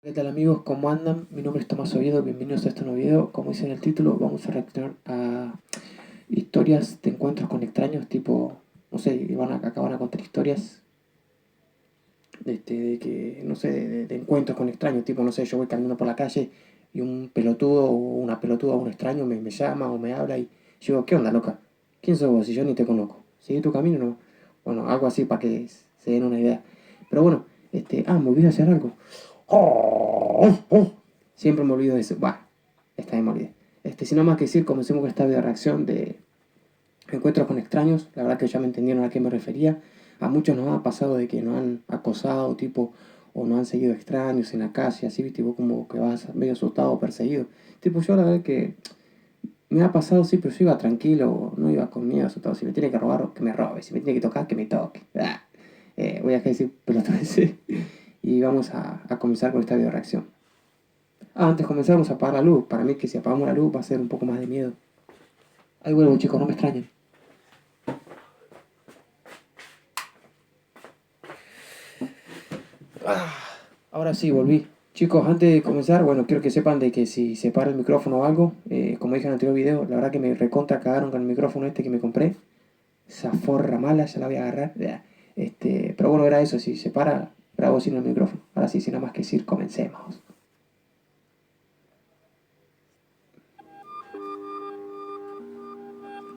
¿Qué tal amigos? ¿Cómo andan? Mi nombre es Tomás Oviedo, bienvenidos a este nuevo video. Como dice en el título, vamos a reaccionar a historias de encuentros con extraños, tipo, no sé, acá van a contar historias de que, no sé, de encuentros con extraños, tipo, no sé, yo voy caminando por la calle y un pelotudo o una pelotuda o un extraño me llama o me habla y yo digo, ¿qué onda, loca? ¿Quién sos vos? Si yo ni te conozco. ¿Sigue tu camino o no? Bueno, algo así para que se den una idea. Pero bueno, me olvidé hacer algo. Siempre me olvido de eso. Esta vez me olvidé. Sin nada más que decir, comencemos con esta video reacción de encuentros con extraños. La verdad que ya me entendieron a qué me refería. A muchos nos ha pasado de que nos han acosado, tipo, o nos han seguido extraños en la calle, así, viste, vos como que vas medio asustado o perseguido. Tipo, yo la verdad que me ha pasado, sí, pero yo iba tranquilo, no iba con miedo, asustado. Si me tiene que robar, que me robe. Si me tiene que tocar, que me toque. Voy a dejar de decir pelotudeces. Y vamos a comenzar con esta video reacción. Antes comenzamos a apagar la luz. Para mí que si apagamos la luz va a ser un poco más de miedo. Ahí vuelvo chicos, no me extrañen. Ahora sí, volví. Chicos, antes de comenzar, bueno, quiero que sepan de que si se para el micrófono o algo, como dije en el anterior video, la verdad que me recontra cagaron con el micrófono este que me compré. Esa forra mala, ya la voy a agarrar. Pero bueno, era eso, si se para, grabo sin el micrófono. Ahora sí, sin nada más que decir, comencemos.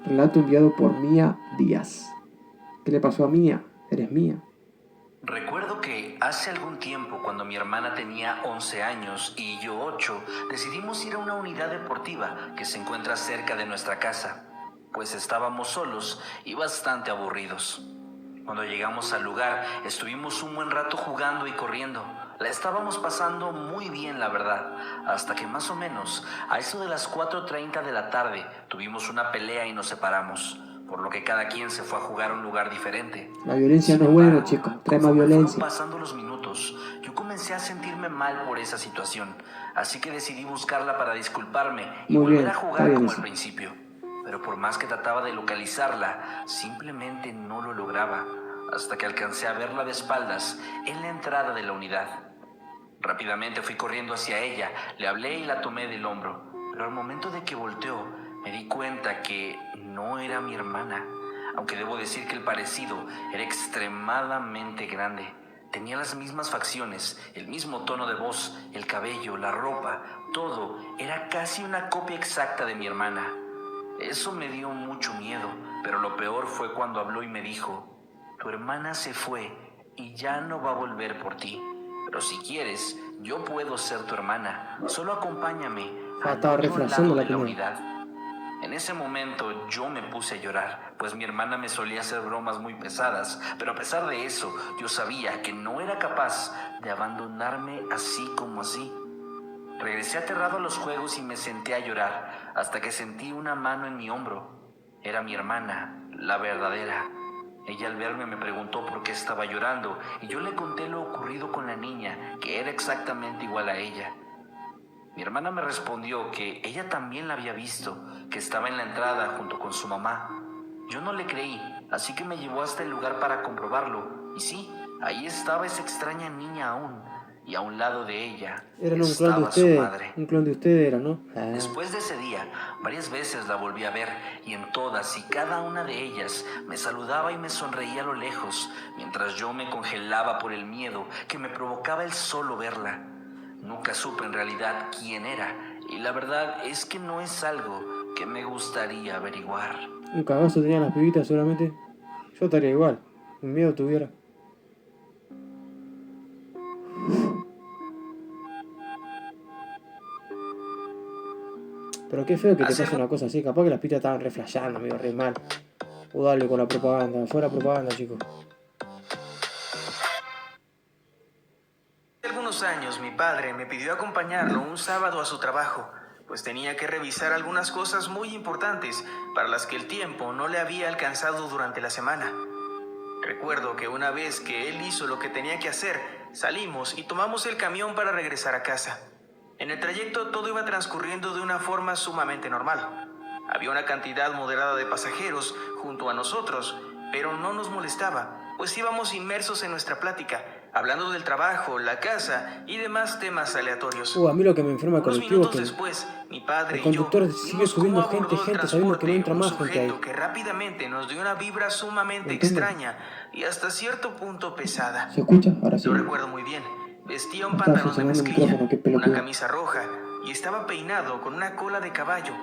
Relato enviado por Mía Díaz. ¿Qué le pasó a Mía? Eres Mía. Recuerdo que hace algún tiempo, cuando mi hermana tenía 11 años y yo 8, decidimos ir a una unidad deportiva que se encuentra cerca de nuestra casa, pues estábamos solos y bastante aburridos. Cuando llegamos al lugar, estuvimos un buen rato jugando y corriendo. La estábamos pasando muy bien, la verdad, hasta que más o menos, a eso de las 4:30 de la tarde, tuvimos una pelea y nos separamos, por lo que cada quien se fue a jugar a un lugar diferente. La violencia Sin no es bueno, embargo, chicos. Trae más conforme fueron violencia. pasando los minutos, yo comencé a sentirme mal por esa situación, así que decidí buscarla para disculparme y Muy volver bien, a está jugar bien como al eso. principio. Pero por más que trataba de localizarla, simplemente no lo lograba, hasta que alcancé a verla de espaldas en la entrada de la unidad. Rápidamente fui corriendo hacia ella, le hablé y la tomé del hombro, pero al momento de que volteó, me di cuenta que no era mi hermana, aunque debo decir que el parecido era extremadamente grande. Tenía las mismas facciones, el mismo tono de voz, el cabello, la ropa, todo era casi una copia exacta de mi hermana. Eso me dio mucho miedo, pero lo peor fue cuando habló y me dijo: tu hermana se fue y ya no va a volver por ti. Pero si quieres, yo puedo ser tu hermana. Solo acompáñame al Estaba otro reflejando lado la de la cuñada. unidad. En ese momento yo me puse a llorar, pues mi hermana me solía hacer bromas muy pesadas, pero a pesar de eso, yo sabía que no era capaz de abandonarme así como así. Regresé aterrado a los juegos y me senté a llorar, hasta que sentí una mano en mi hombro. Era mi hermana, la verdadera. Ella al verme me preguntó por qué estaba llorando, y yo le conté lo ocurrido con la niña, que era exactamente igual a ella. Mi hermana me respondió que ella también la había visto, que estaba en la entrada junto con su mamá. Yo no le creí, así que me llevó hasta el lugar para comprobarlo. Y sí, ahí estaba esa extraña niña aún, y a un lado de ella Eran un clon de estaba su ustedes. madre. Un clon de ustedes era, ¿no? Después de ese día, varias veces la volví a ver, y en todas y cada una de ellas me saludaba y me sonreía a lo lejos, mientras yo me congelaba por el miedo que me provocaba el solo verla. Nunca supe en realidad quién era, y la verdad es que no es algo que me gustaría averiguar. Un cagazo tenían las pibitas seguramente. Yo estaría igual. Un miedo tuviera. Pero qué feo que te Hace pase una cosa así. Capaz que las pibitas estaban reflejando, amigo, re mal. O dale con la propaganda. Fuera propaganda, chicos. Algunos años mi padre me pidió acompañarlo un sábado a su trabajo, pues tenía que revisar algunas cosas muy importantes para las que el tiempo no le había alcanzado durante la semana. Recuerdo que una vez que él hizo lo que tenía que hacer, salimos y tomamos el camión para regresar a casa. En el trayecto todo iba transcurriendo de una forma sumamente normal. Había una cantidad moderada de pasajeros junto a nosotros, pero no nos molestaba, pues íbamos inmersos en nuestra plática, hablando del trabajo, la casa y demás temas aleatorios. A mí lo que me enferma el Unos colectivo es minutos que después, mi padre el y yo conductor sigue vimos subiendo cómo abordó el gente, sabiendo que no transporte entra un más gente ahí. sujeto que rápidamente nos dio una vibra ¿Me sumamente entiendes? extraña y hasta cierto punto pesada. ¿Se escucha? Ahora sí. Lo recuerdo muy bien. Vestía un No estaba pantalón de funcionando el mezclilla, micrófono, qué una pelotudo. camisa roja y estaba peinado con una cola de caballo,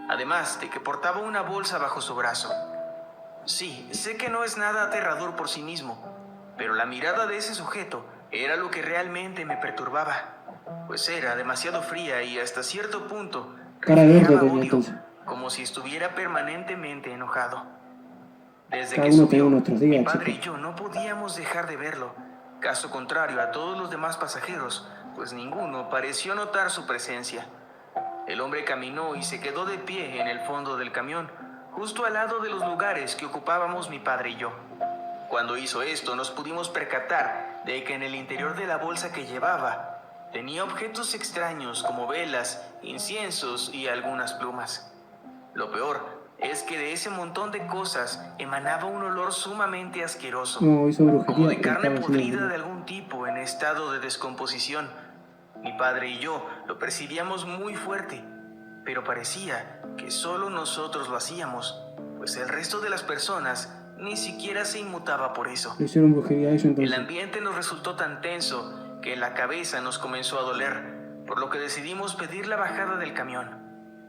además de que portaba una bolsa bajo su brazo. Sí, sé que no es nada aterrador por sí mismo, pero la mirada de ese sujeto era lo que realmente me perturbaba, pues era demasiado fría y hasta cierto punto Cara de orto reflejaba tenía odio, entonces. como si estuviera permanentemente enojado. Desde Cada que uno subió, tenemos nuestros mi días, padre chicos. y yo no podíamos dejar de verlo, caso contrario a todos los demás pasajeros, pues ninguno pareció notar su presencia. El hombre caminó y se quedó de pie en el fondo del camión, justo al lado de los lugares que ocupábamos mi padre y yo. Cuando hizo esto, nos pudimos percatar de que en el interior de la bolsa que llevaba tenía objetos extraños como velas, inciensos y algunas plumas. Lo peor es que de ese montón de cosas emanaba un olor sumamente asqueroso, No, hizo como brujería de y carne estaba haciendo podrida de brujería. algún tipo en estado de descomposición. Mi padre y yo lo percibíamos muy fuerte, pero parecía que solo nosotros lo hacíamos, pues el resto de las personas ni siquiera se inmutaba por eso. Le hicieron brujería a ellos El entonces. ambiente nos resultó tan tenso que la cabeza nos comenzó a doler, por lo que decidimos pedir la bajada del camión.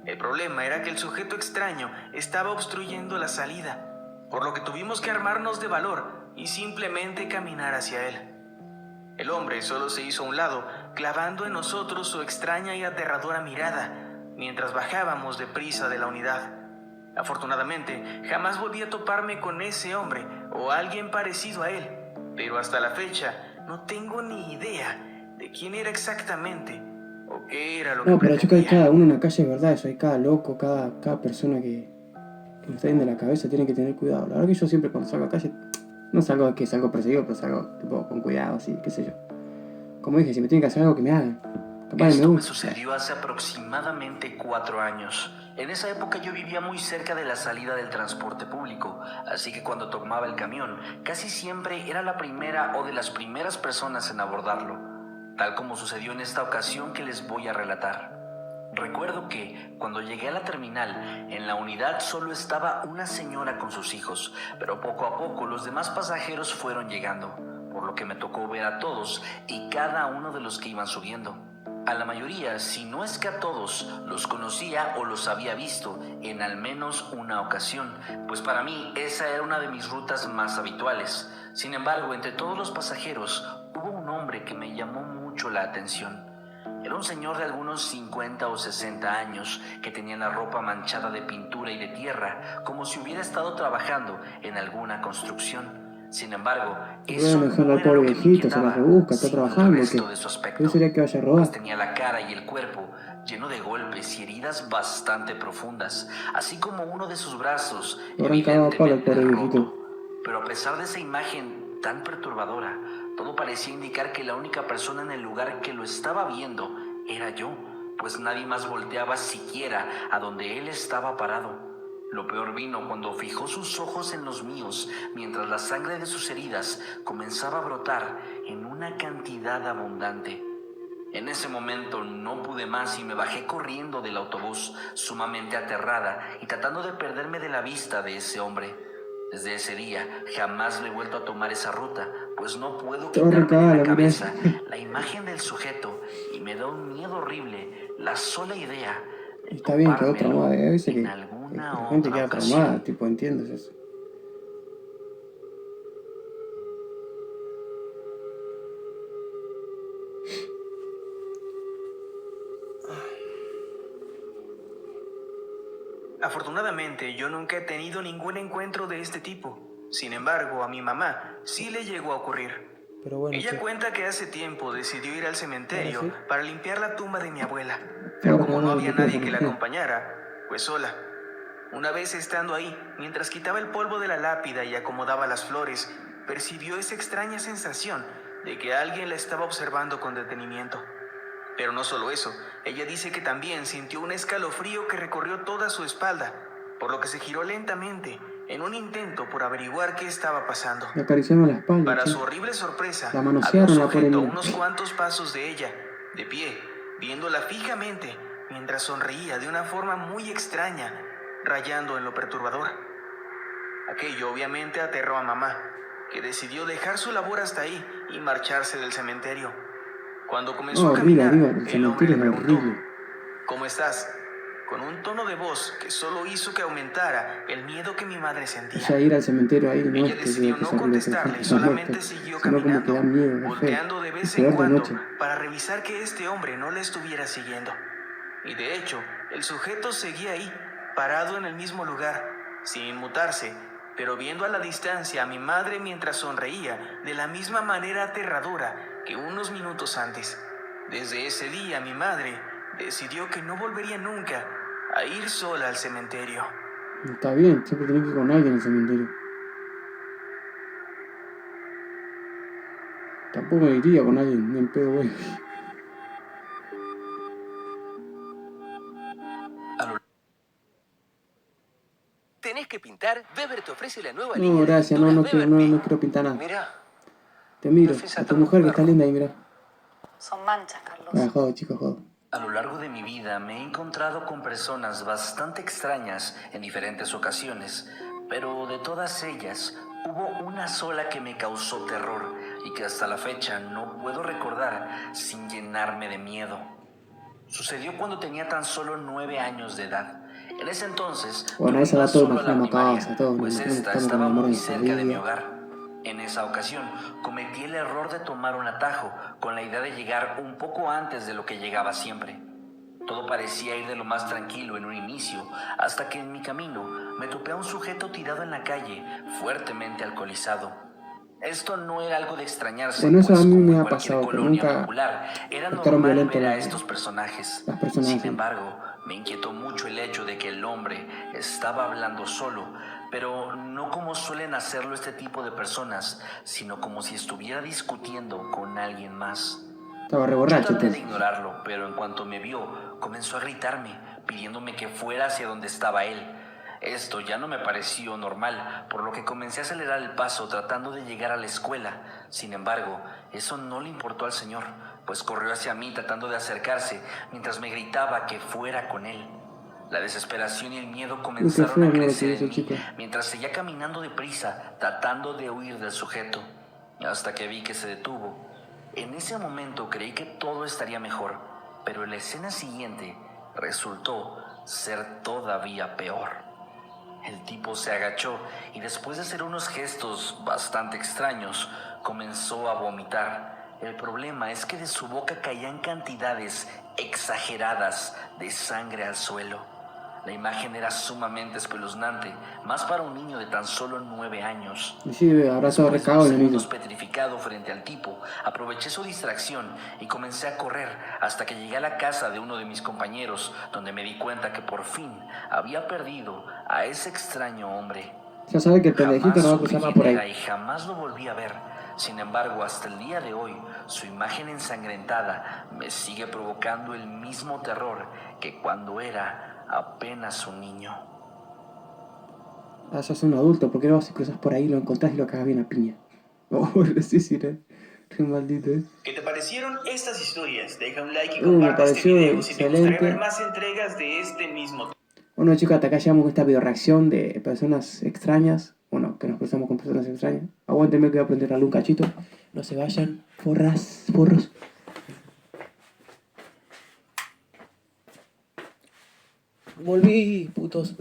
El problema era que el sujeto extraño estaba obstruyendo la salida, por lo que tuvimos que armarnos de valor y simplemente caminar hacia él. El hombre solo se hizo a un lado, clavando en nosotros su extraña y aterradora mirada, mientras bajábamos deprisa de la unidad. Afortunadamente, jamás volví a toparme con ese hombre o alguien parecido a él, pero hasta la fecha no tengo ni idea de quién era exactamente o qué era lo que No, pero chicos, hay cada pretendía. uno en la calle, es verdad, eso, hay cada loco, cada persona que me está yendo de la cabeza, tiene que tener cuidado. La verdad que yo siempre cuando salgo a calle, no salgo que salgo perseguido, pero salgo tipo con cuidado, así, qué sé yo. Como dije, si me tienen que hacer algo, que me hagan. Capaz que Esto me me gusta. sucedió hace aproximadamente 4 años. En esa época yo vivía muy cerca de la salida del transporte público, así que cuando tomaba el camión, casi siempre era la primera o de las primeras personas en abordarlo, tal como sucedió en esta ocasión que les voy a relatar. Recuerdo que, cuando llegué a la terminal, en la unidad solo estaba una señora con sus hijos, pero poco a poco los demás pasajeros fueron llegando, por lo que me tocó ver a todos y cada uno de los que iban subiendo. A la mayoría, si no es que a todos, los conocía o los había visto en al menos una ocasión, pues para mí esa era una de mis rutas más habituales. Sin embargo, entre todos los pasajeros, hubo un hombre que me llamó mucho la atención. Era un señor de algunos 50 o 60 años que tenía la ropa manchada de pintura y de tierra, como si hubiera estado trabajando en alguna construcción. Sin embargo, eso Bueno, dejarlo no al era lo pobre que me viejito, se la inquietaba, rebusca, está sino el trabajando, resto ¿qué? de su aspecto. ¿Qué sería que vaya a Pues robar? tenía la cara y el cuerpo lleno de golpes y heridas bastante profundas, así como uno de sus brazos Lo habrán cagado a palo al evidentemente pobre roto. viejito. Pero a pesar de esa imagen tan perturbadora, todo parecía indicar que la única persona en el lugar que lo estaba viendo era yo, pues nadie más volteaba siquiera a donde él estaba parado. Lo peor vino cuando fijó sus ojos en los míos, mientras la sangre de sus heridas comenzaba a brotar en una cantidad abundante. En ese momento no pude más y me bajé corriendo del autobús, sumamente aterrada y tratando de perderme de la vista de ese hombre. Desde ese día jamás lo he vuelto a tomar esa ruta, pues no puedo Te va a quitarme de recagar la la cabeza muralla. la imagen del sujeto y me da un miedo horrible la sola idea de Está bien, quedó topármelo traumada. Hay veces en que alguna la gente otra queda traumada, ocasión. tipo, entiendes eso. Afortunadamente, yo nunca he tenido ningún encuentro de este tipo. Sin embargo, a mi mamá sí le llegó a ocurrir. Pero bueno, Ella che. cuenta que hace tiempo decidió ir al cementerio Ahora sí. para limpiar la tumba de mi abuela. Pero Ahora como no cagado el había nadie que la micrófono. acompañara, pues sola. Una vez estando ahí, mientras quitaba el polvo de la lápida y acomodaba las flores, percibió esa extraña sensación de que alguien la estaba observando con detenimiento. Pero no solo eso, ella dice que también sintió un escalofrío que recorrió toda su espalda, por lo que se giró lentamente en un intento por averiguar qué estaba pasando. Le acariciaron la espalda, Para che. su horrible sorpresa, La había un manosearon la pobre sujeto a mina. unos cuantos pasos de ella, de pie, viéndola fijamente, mientras sonreía de una forma muy extraña, rayando en lo perturbador. Aquello obviamente aterró a mamá, que decidió dejar su labor hasta ahí y marcharse del cementerio. Cuando comenzó No, a horrible, caminar, amigo. El el hombre cementerio le es preguntó: horrible. ¿cómo estás? Con un tono de voz que solo hizo que aumentara el miedo que mi madre O sentía. sea, ir al cementerio ahí no Ella es decidió que no es horrible que la contestarle gente y se ha muerto, solamente siguió sino como que caminando, da miedo, es feo. volteando de Y vez en peor de cuando noche. para revisar que este hombre no la estuviera siguiendo. Y de hecho, el sujeto seguía ahí, parado en el mismo lugar, sin inmutarse, pero viendo a la distancia a mi madre mientras sonreía de la misma manera aterradora que unos minutos antes. Desde ese día mi madre decidió que no volvería nunca a ir sola al cementerio. Está bien, siempre tenés que ir con alguien al cementerio. Tampoco iría con alguien, ni en pedo, güey. ¿Tenés que pintar? Weber te ofrece la nueva No, línea de gracias, no, pinturas Weber no Paint. quiero pintar nada. Mirá, Te miro, me fui a tu sacando mujer un que está perro. linda ahí, mirá. Son manchas, Carlos. Ah, jodo, chicos, jodo. A lo largo de mi vida me he encontrado con personas bastante extrañas en diferentes ocasiones, pero de todas ellas hubo una sola que me causó terror y que hasta la fecha no puedo recordar sin llenarme de miedo. Sucedió cuando tenía tan solo 9 años de edad. En ese entonces, Bueno, yo esa iba edad todos solo a la imaginamos todos, primaria, a todos, pues imaginamos esta que estamos con estaba el amor muy de nuestra cerca de mi vida. hogar. En esa ocasión, cometí el error de tomar un atajo con la idea de llegar un poco antes de lo que llegaba siempre. Todo parecía ir de lo más tranquilo en un inicio, hasta que en mi camino me topé a un sujeto tirado en la calle, fuertemente alcoholizado. Esto no era algo de extrañarse, Bueno, eso pues a mí como me en ha cualquier pasado, pero colonia nunca popular, era estaron normal violentos ver a estos personajes. las personas Sin así. embargo, me inquietó mucho el hecho de que el hombre estaba hablando solo, pero no como suelen hacerlo este tipo de personas, sino como si estuviera discutiendo con alguien más. Estaba re Yo borracho, traté de entonces. ignorarlo, pero en cuanto me vio, comenzó a gritarme, pidiéndome que fuera hacia donde estaba él. Esto ya no me pareció normal, por lo que comencé a acelerar el paso tratando de llegar a la escuela. Sin embargo, eso no le importó al señor, pues corrió hacia mí tratando de acercarse, mientras me gritaba que fuera con él. La desesperación y el miedo comenzaron feo, a mira lo que crecer dice en el mí, chico. mientras seguía caminando deprisa, tratando de huir del sujeto, hasta que vi que se detuvo. En ese momento creí que todo estaría mejor, pero en la escena siguiente resultó ser todavía peor. El tipo se agachó y después de hacer unos gestos bastante extraños, comenzó a vomitar. El problema es que de su boca caían cantidades exageradas de sangre al suelo. La imagen era sumamente espeluznante, más para un niño de tan solo 9 años. Y sí, habrá estado Después de recado unos el niño. segundos petrificado frente al tipo, aproveché su distracción y comencé a correr hasta que llegué a la casa de uno de mis compañeros, donde me di cuenta que por fin había perdido a ese extraño hombre. Ya sabe que el pendejito Jamás no va a supe cruzar nada quién por era ahí. y jamás lo volví a ver. Sin embargo, hasta el día de hoy, su imagen ensangrentada me sigue provocando el mismo terror que cuando era apenas un niño. Ah, ya sos un adulto, ¿por qué no vas y cruzas por ahí, lo encontrás y lo cagas bien a piña? Oh, sí, sí, qué maldito, ¿Qué te parecieron estas historias? Deja un like y me comparte este pareció video si te gustaría excelente. ver más entregas de este mismo tema. Bueno, chicos, hasta acá llegamos con esta video reacción de personas extrañas. Bueno, que nos cruzamos con personas extrañas. Aguántenme que voy a aprender a un cachito. No se vayan, forros. Volví, putos.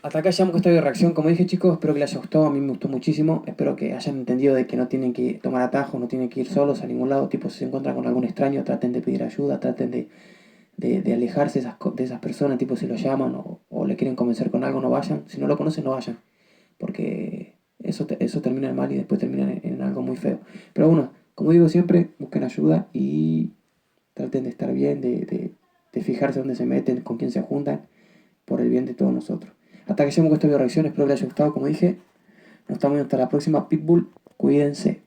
Hasta acá llegamos con esta video reacción. Como dije, chicos, espero que les haya gustado. A mí me gustó muchísimo. Espero que hayan entendido de que no tienen que tomar atajos, no tienen que ir solos a ningún lado. Tipo, si se encuentran con algún extraño, traten de pedir ayuda, traten de alejarse de esas personas. Tipo, si lo llaman o le quieren convencer con algo, no vayan. Si no lo conocen, no vayan. Porque eso termina en mal y después termina en algo muy feo. Pero bueno, como digo siempre, busquen ayuda y traten de estar bien, de fijarse dónde se meten, con quién se juntan, por el bien de todos nosotros. Hasta que llegamos con esta video reacción, espero que les haya gustado, como dije. Nos estamos viendo hasta la próxima, Pitbull. Cuídense.